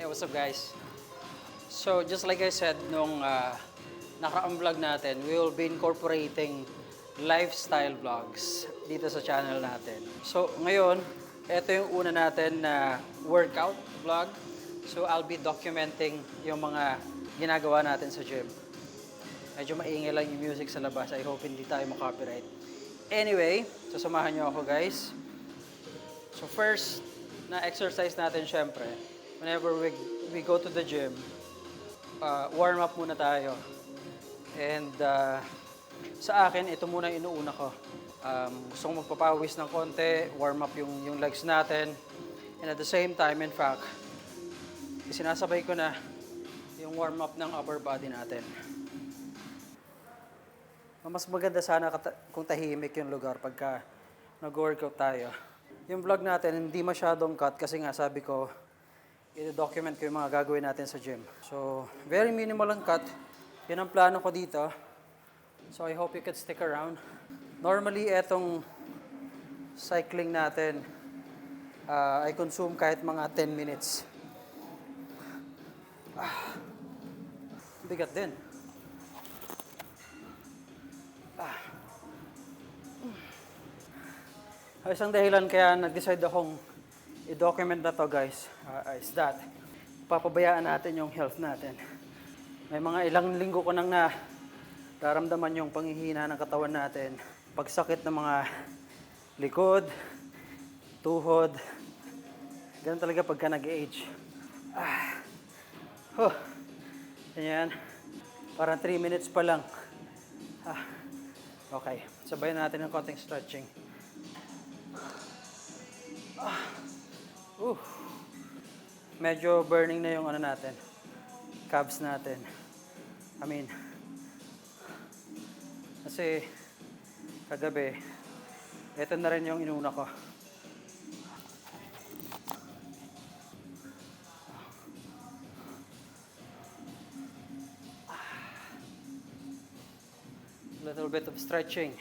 Hey, what's up guys? So, just like I said nung nakaraang vlog natin, we will be incorporating lifestyle vlogs dito sa channel natin. So, ngayon, ito yung una natin na workout vlog. So, I'll be documenting yung mga ginagawa natin sa gym. Medyo maingay lang yung music sa labas. I hope hindi tayo makopyright. Anyway, sasamahan nyo ako guys. So first na exercise natin syempre, whenever we go to the gym, warm up muna tayo. And sa akin, ito muna inuuna ko. Gusto kong magpapawis ng konti, warm up yung legs natin. And at the same time, in fact, isinasabay ko na yung warm up ng upper body natin. Mas maganda sana kung tahimik yung lugar pagka nag-workout tayo. Yung vlog natin, hindi masyadong cut kasi nga sabi ko, i-document ko yung mga gagawin natin sa gym. So, very minimal ang cut. Yan ang plano ko dito. So, I hope you can stick around. Normally, etong cycling natin, I consume kahit mga 10 minutes. Bigat din. Isang dahilan kaya nag-decide akong i-document na to guys is that papabayaan natin yung health natin. May mga ilang linggo ko nang nararamdaman yung panghihina ng katawan natin. Pagsakit ng mga likod, tuhod. Ganun talaga pagka nag-age. Ganyan. Parang 3 minutes pa lang. Okay, sabayan natin ng konting stretching. Medyo burning na yung ano natin, calves natin. Kasi kagabi, ito na rin yung inuna ko. A little bit of stretching.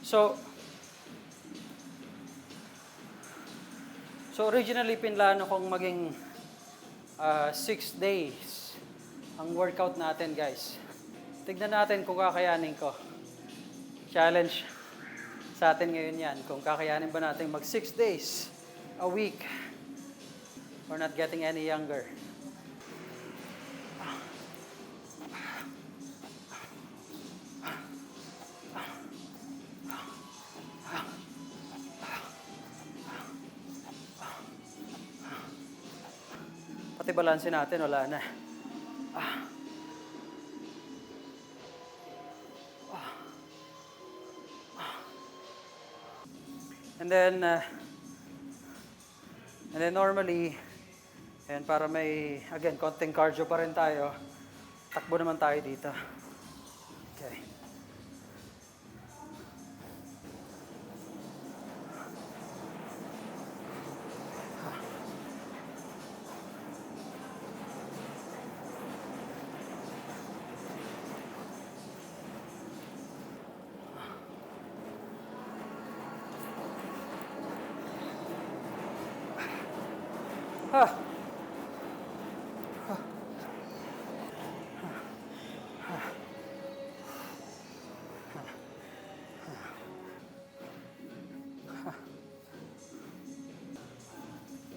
So originally, pinlano kong maging 6 days ang workout natin, guys. Tignan natin kung kakayanin ko. Challenge sa atin ngayon yan. Kung kakayanin ba natin mag 6 days a week. We're not getting any younger. Pati balanse natin, wala na. And then normally, and para may, again, konting cardio pa rin tayo, takbo naman tayo dito. Okay.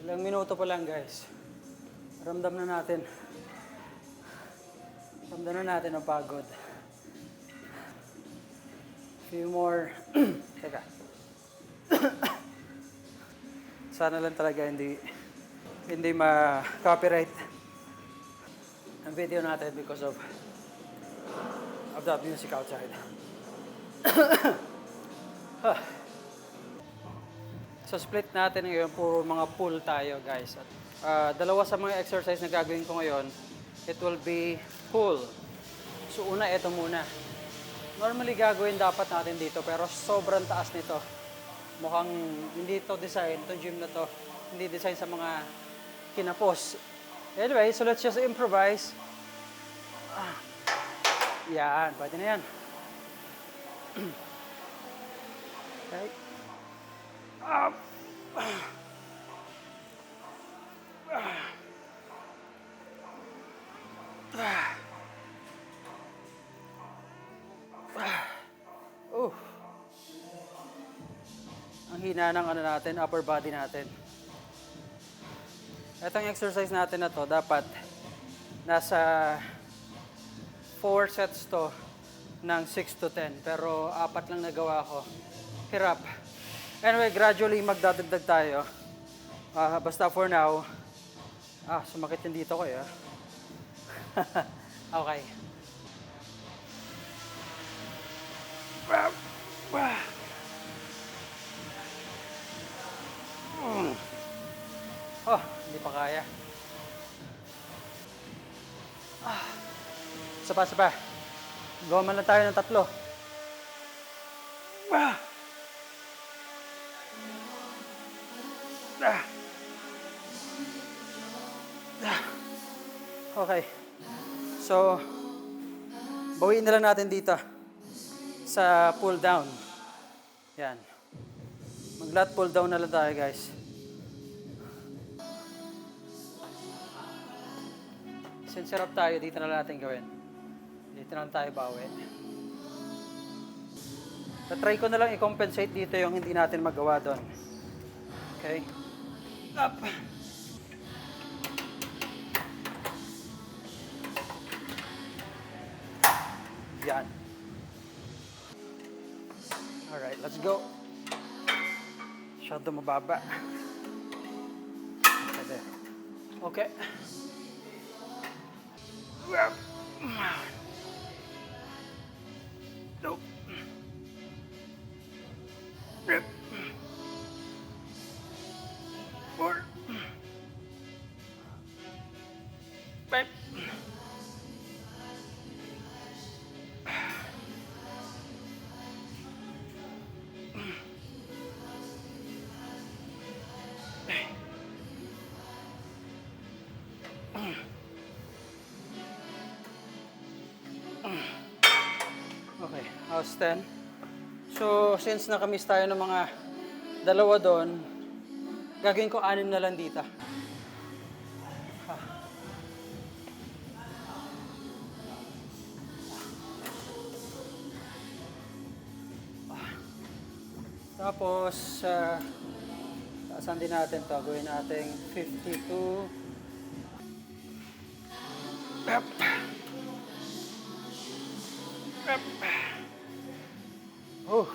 Ilang minuto pa lang guys. Ramdam na natin ang pagod. Few more. Teka. Sana lang talaga hindi ma-copyright ang video natin because of that music outside. So split natin ngayon, puro mga pull tayo guys. At, dalawa sa mga exercise na gagawin ko ngayon, it will be pull. So una, ito muna. Normally gagawin dapat natin dito pero sobrang taas nito. Mukhang hindi ito design, itong gym na to, hindi design sa mga kinapos. Anyway, so let's just improvise. Yan, pwede na yan. Okay. Up. hina ng ano natin, upper body natin. Itong exercise natin na to, dapat nasa 4 sets to ng 6 to 10. Pero 4 lang nagawa ko. Hirap. Anyway, gradually magdadagdag tayo. Basta for now, sumakit yung dito ko eh. Okay. Hindi pa kaya. Sapa. Gawa man lang tayo ng 3. Okay. So, bawiin na lang natin dito sa pull down. Yan. Mag-lat pull down na lang tayo, guys. Since sarap tayo, dito na lang natin gawin. Dito na lang tayo bawi. Try ko na lang i-compensate dito yung hindi natin magawa doon. Okay? Up! Yan. Alright, let's go. Masyado mababa. Okay. Nope. Rip. 4. 5. Okay, how's 10? So, since nakamiss tayo ng mga 2 doon, gagawin ko 6 na lang dito. Tapos, taasan din natin to. Gawin natin 52. Up. Up. Oh.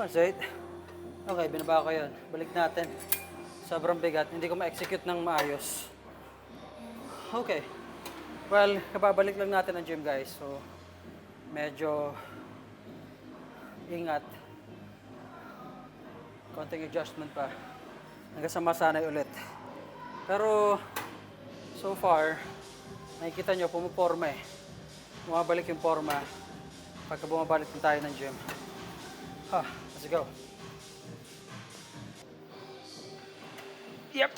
That's it. Okay, binaba ko yun. Balik natin. Sobrang bigat. Hindi ko ma-execute ng maayos. Okay. Well, kababalik lang natin ang gym, guys. So, medyo ingat. Konting adjustment pa. Hanggang sa masanay ulit. Pero, so far, nakikita nyo, pumuporma eh. Bumabalik yung forma pagka bumabalik din tayo ng gym. Let's go. Yep.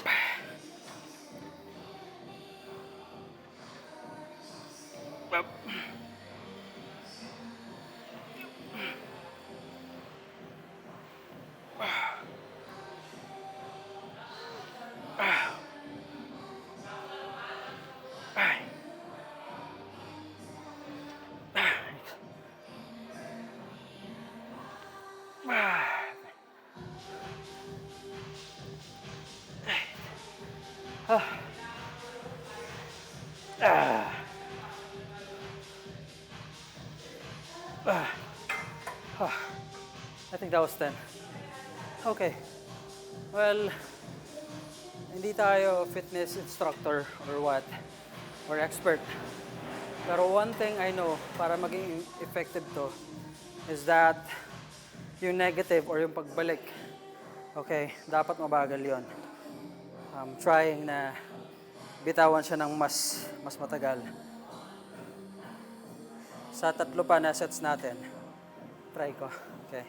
Up. I think that was 10. Okay. Well, hindi tayo fitness instructor or what, or expert. Pero one thing I know, para maging effective to, is that yung negative or yung pagbalik, okay, dapat mabagal yon. I'm trying na bitawan siya ng mas matagal. Sa 3 pa na sets natin, try ko. Okay.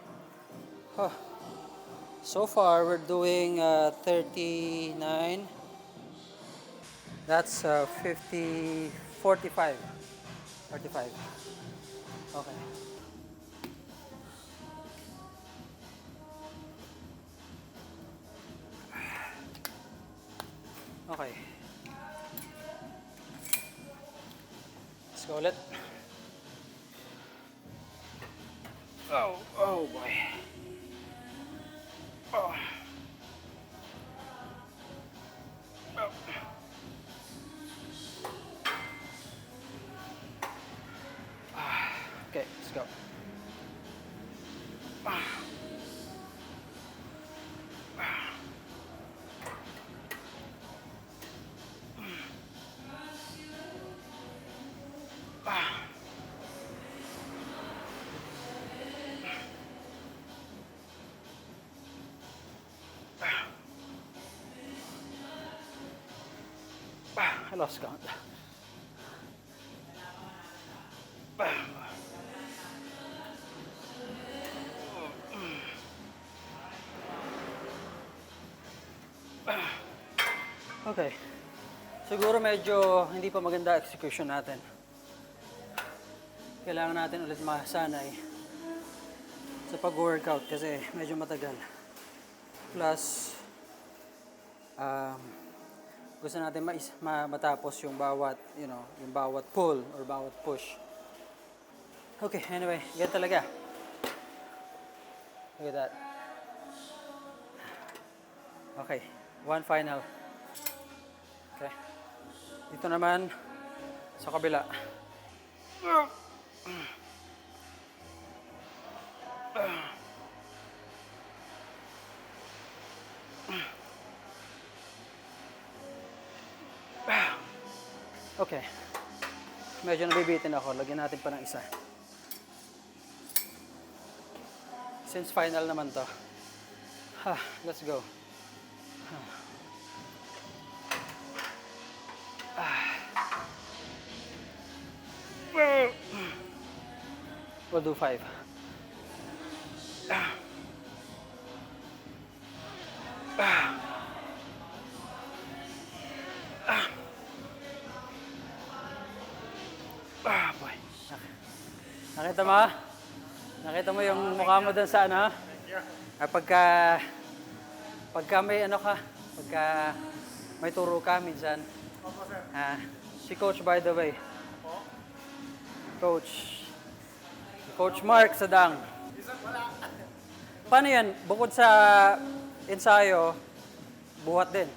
So far, we're doing 39. That's 50, 45. 45. Okay. Okay. Let's go ulit. Oh boy. Oh. Oh. Okay, let's go. I lost count. Okay. Siguro medyo hindi pa maganda execution natin. Kailangan natin ulit masanay sa pag-workout kasi medyo matagal. Plus, gusto natin matapos yung bawat, yung bawat pull or bawat push. Okay, anyway, yan talaga. Look at that. Okay, one final. Okay. Dito naman, sa kabila. Okay. Medyo nabibitin ako. Lagyan natin pa ng isa. Since final naman to. Let's go. We'll do 5. Boy. Nakita mo? Nakita mo yung mukha mo dun sa ano? Pagka may ano ka, pagka may turo ka minsan. Opo, sir. Si Coach by the way. Coach Mark Sadang. Wala. Paano yan? Bukod sa ensayo, buhat din.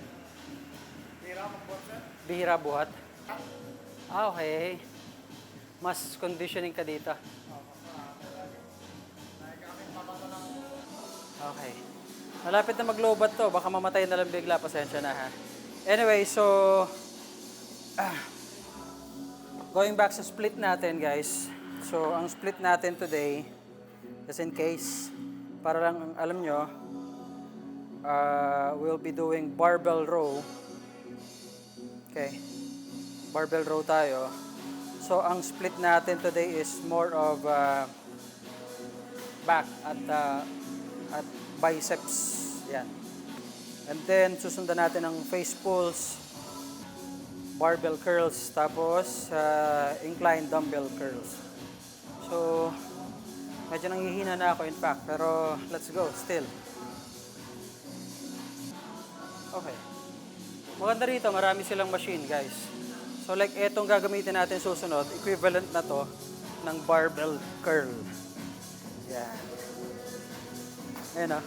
Hira mag-board, sir. Bihira buhat. Okay. Mas conditioning ka dito. Okay. Malapit na mag-lowbat to. Baka mamatay na lang bigla. Pasensya na ha. Anyway, so going back sa split natin, guys. So, ang split natin today, just in case, para lang alam nyo, we'll be doing barbell row. Okay. Barbell row tayo. So, ang split natin today is more of back at biceps. Yan. And then, susundan natin ang face pulls, barbell curls, tapos incline dumbbell curls. So, medyo nanghihina na ako in fact, pero let's go still. Okay. Maganda rito, marami silang machine, guys. So, like etong gagamitin natin susunod, equivalent na to ng barbell curl. Yan. Ayan o.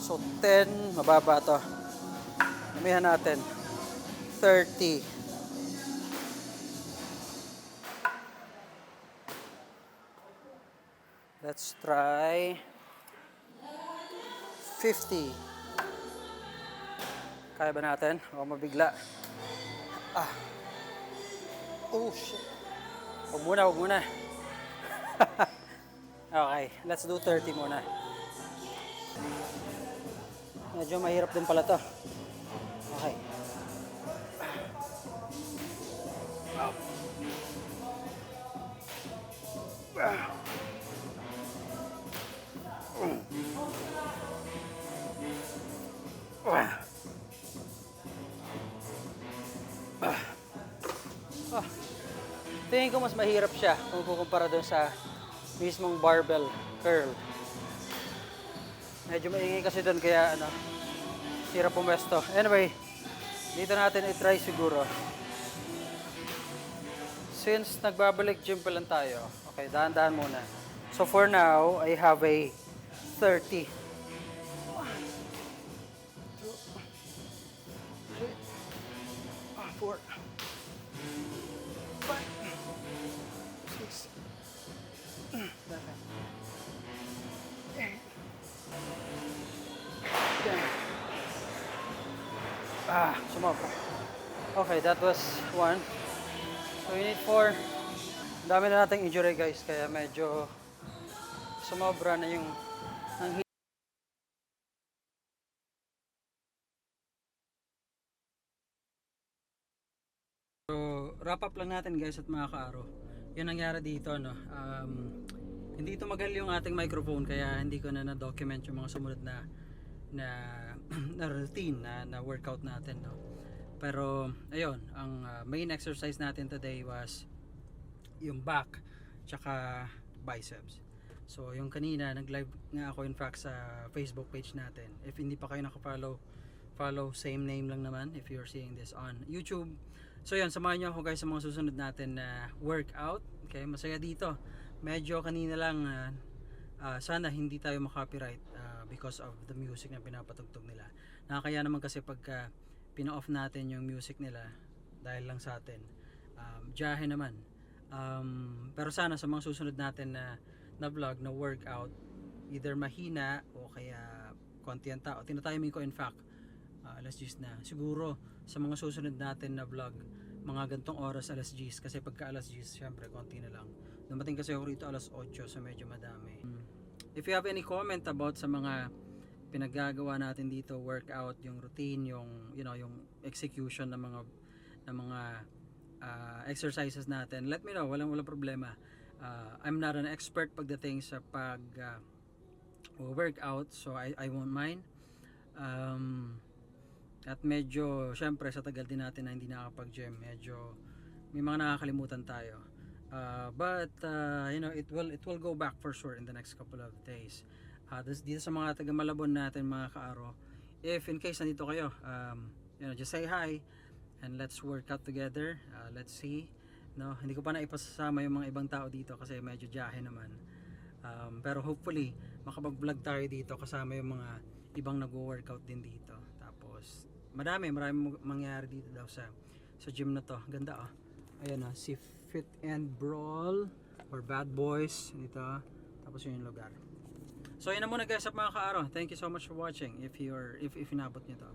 So, 10, mababa to. Namihan natin. 30. Let's try 50. Kaya ba natin? O mabigla? Oh, shit. Huwag muna. Okay, let's do 30 muna. Medyo mahirap din pala to. Okay. Tingin ko mas mahirap siya kung kukumpara doon sa mismong barbell curl. Medyo maingay kasi doon kaya ano, hirap pumesto. Anyway, dito natin i-try siguro. Since nagbabalik gym pa lang tayo, okay, dahan-dahan muna. So for now, I have a 30. 4, 5, 6, 7, 8, 10. Sumabra. Okay, that was 1. So we need 4. Dami na nating injury guys, kaya medyo sumobra na yung ang So, wrap up lang natin guys at mga kaaro. Yun nangyari dito, no? Hindi tumagal yung ating microphone kaya hindi ko na na-document yung mga sumunod na na routine na workout natin, no? Pero, ayun, ang main exercise natin today was yung back tsaka biceps. So, yung kanina, nag-live nga ako in fact sa Facebook page natin. If hindi pa kayo follow same name lang naman if you're seeing this on YouTube. So yun, samahan nyo ako guys sa mga susunod natin na workout. Okay, masaya dito. Medyo kanina lang sana hindi tayo makopyright because of the music na pinapatugtog nila. Nakakaya naman kasi pagka pina-off natin yung music nila dahil lang sa atin. Jahe naman. Pero sana sa mga susunod natin na vlog, na workout, either mahina o kaya konti ang tao. Tinatiming ko in fact alas 10 na. Siguro sa mga susunod natin na vlog, mga gantong oras alas 10 kasi pagka alas 10 syempre konti na lang. Dumating kasi ako rito alas 8 so medyo madami. If you have any comment about sa mga pinaggagawa natin dito, workout, yung routine, yung yung execution ng mga exercises natin, let me know. Walang problema. I'm not an expert pagdating sa workout, so I won't mind. At medyo, syempre, sa tagal din natin na hindi nakakapag-gym, medyo may mga nakakalimutan tayo. But it will go back for sure in the next couple of days. Dito sa mga taga Malabon natin, mga kaaro, if in case nandito kayo, just say hi and let's work out together. Let's see. No, hindi ko pa na ipasasama yung mga ibang tao dito kasi medyo jahe naman. Pero hopefully, makapag-vlog tayo dito kasama yung mga ibang nag-workout din dito. Tapos marami mangyayari dito daw sa gym na to. Ganda Ayan si Fit and Brawl or Bad Boys dito. Tapos yun yung lugar. So yun na muna guys sa mga kaaro. Thank you so much for watching. If inabot nyo to.